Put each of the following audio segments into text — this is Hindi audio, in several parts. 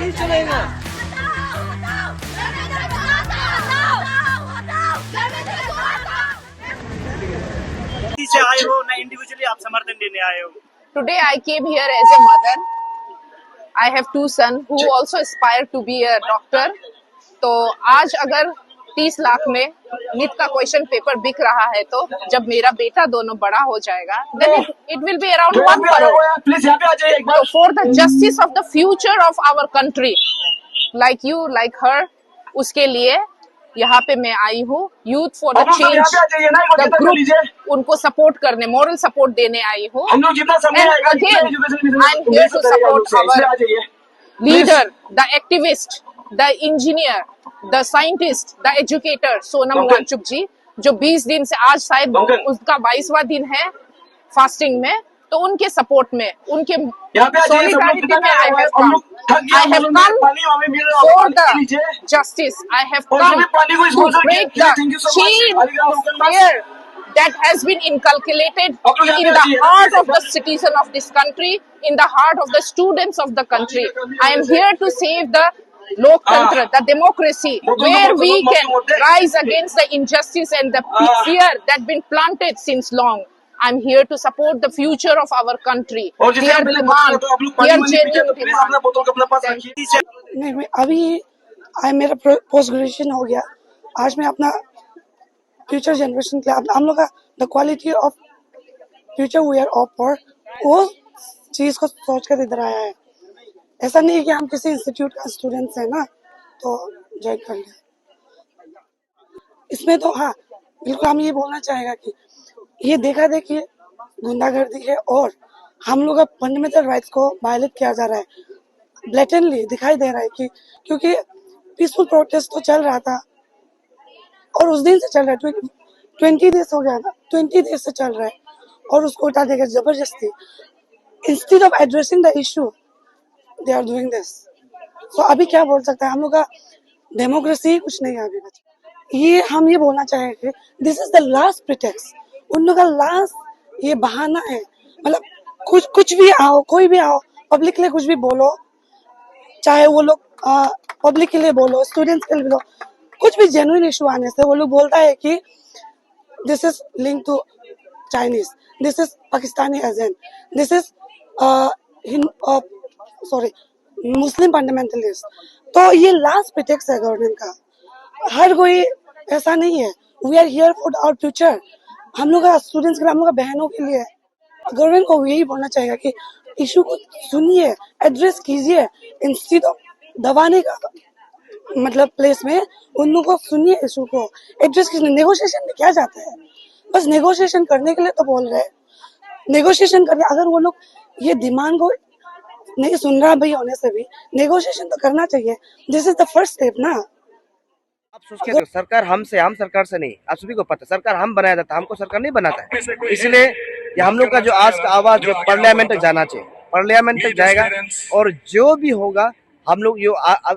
नहीं चलेगा। से आए हो ना इंडिविजुअली आप समर्थन देने आए हो? Today I came here as a mother. I have two sons who also aspire to be a doctor. तो आज अगर 30 लाख में नीट का क्वेश्चन पेपर बिक रहा है तो जब मेरा बेटा दोनों बड़ा हो जाएगा then it will be around 1 crore. So for the justice of the future of our country, like you, like her, उसके लिए यहाँ पे मैं आई हूँ. Youth for the change the group, उनको सपोर्ट करने, मॉरल सपोर्ट देने आई हूँ. And again I am here to support our leader, the activist, the engineer, the scientist, the educator Sonam Wangchuk ji, जो 20 दिन से आज शायद उसका 22वां दिन है फास्टिंग में. तो उनके सपोर्ट में, उनके solidarity में I have come for the justice. I have come to break the chain of fear that has been inculcated in the heart of the citizen of this country, in the heart of the students of the country. I am here to save the Loktantra, the democracy, where we can rise against the injustice and the fear that been planted since long. I'm here to support the future of our country. Their demand, their genuine demand. नहीं, अभी मेरा पोस्ट ग्रेजुएशन हो गया. आज मैं अपना फ्यूचर जनरेशन के लिए हम लोग का the quality of future we are of for, वो चीज को सोच कर इधर आया है. ऐसा नहीं है कि हम किसी इंस्टीट्यूट का स्टूडेंट्स है ना तो ज्वाइन कर ले. इसमें तो हाँ बिल्कुल हम ये बोलना चाहेगा कि ये देखा देखिए गुंडागर्दी है और हम लोग का फंडामेंटल राइट्स को वायलेट किया जा रहा है. ब्लैटेंटली दिखाई दे रहा है कि क्योंकि पीसफुल प्रोटेस्ट तो चल रहा था और उस दिन से चल रहा है, 20 डेज हो गया ना, 20 डेज से चल रहा है और उसको उठा देगा जबरदस्ती. Instead of addressing the issue they are doing this. So अभी क्या बोल सकते हैं, हम लोग का डेमोक्रेसी कुछ नहीं है अभी बचा. ये हम ये बोलना चाहेंगे this is the last pretext. उन लोग का लास्ट ये बहाना है. मतलब कुछ भी आओ, कोई भी आओ, पब्लिक के लिए कुछ भी बोलो, चाहे वो लोग पब्लिक के लिए बोलो, स्टूडेंट्स के लिए बोलो, कुछ भी जेन्युइन इशू आने से वो लोग बोलता है कि this is link to Chinese, this is Pakistani agent, this is sorry Muslim fundamentalist. तो ये लास्ट प्रिटेक्स्ट है गवर्नमेंट का. हर कोई ऐसा नहीं है. We are here for our future. हम लोग का स्टूडेंट्स के लिए, हम लोग का बहनों के लिए. गवर्नमेंट को यही बोलना चाहिए कि इशू को सुनिए, एड्रेस कीजिए, इंस्टेड ऑफ दबाने का मतलब प्लेस में उन लोगों को सुनिए, इशू को एड्रेस कीजिए. नेगोशिएशन में क्या जाता है, बस नेगोशिएशन करने के लिए तो बोल रहे हैं. नेगोशिएशन करने, अगर वो लोग ये डिमांड को नहीं सुन रहा भाई होने से भी नेगोशिएशन तो करना चाहिए. This is the first step ना. आप सोच के सरकार हम सरकार से नहीं, आप सभी को पता सरकार हम बनाया जाता, हमको सरकार नहीं बनाता है. इसलिए ये हम लोग का जो आज का आवाज जो पार्लियामेंट तक जाना चाहिए, पार्लियामेंट तक जाएगा और जो भी होगा हम लोग यो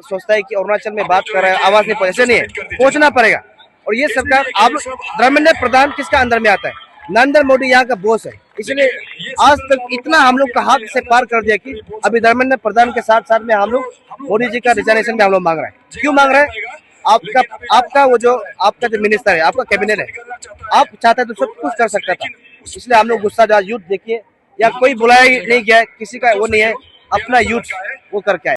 सोचता है कि अरुणाचल में बात कर रहे हैं, आवाज नहीं पहुंचे, ऐसे नहीं है, पहुंचना पड़ेगा. और ये सरकार आप धर्मेंद्र प्रधान किसका अंदर में आता है, नरेंद्र मोदी यहाँ का बॉस है. इसलिए आज तक इतना हम लोग का हाथ से पार कर दिया कि अभी धर्मेंद्र प्रधान के साथ साथ में हम लोग मोदी जी का रिजाइनेशन भी हम लोग मांग रहे हैं. क्यों मांग रहे हैं, आपका वो जो आपका जो मिनिस्टर है, आपका कैबिनेट है, आप चाहते तो सब कुछ कर सकता था. इसलिए हम लोग गुस्सा जा यूथ देखिए, या कोई बुलाया नहीं गया, किसी का वो नहीं है, अपना यूथ वो करके आए.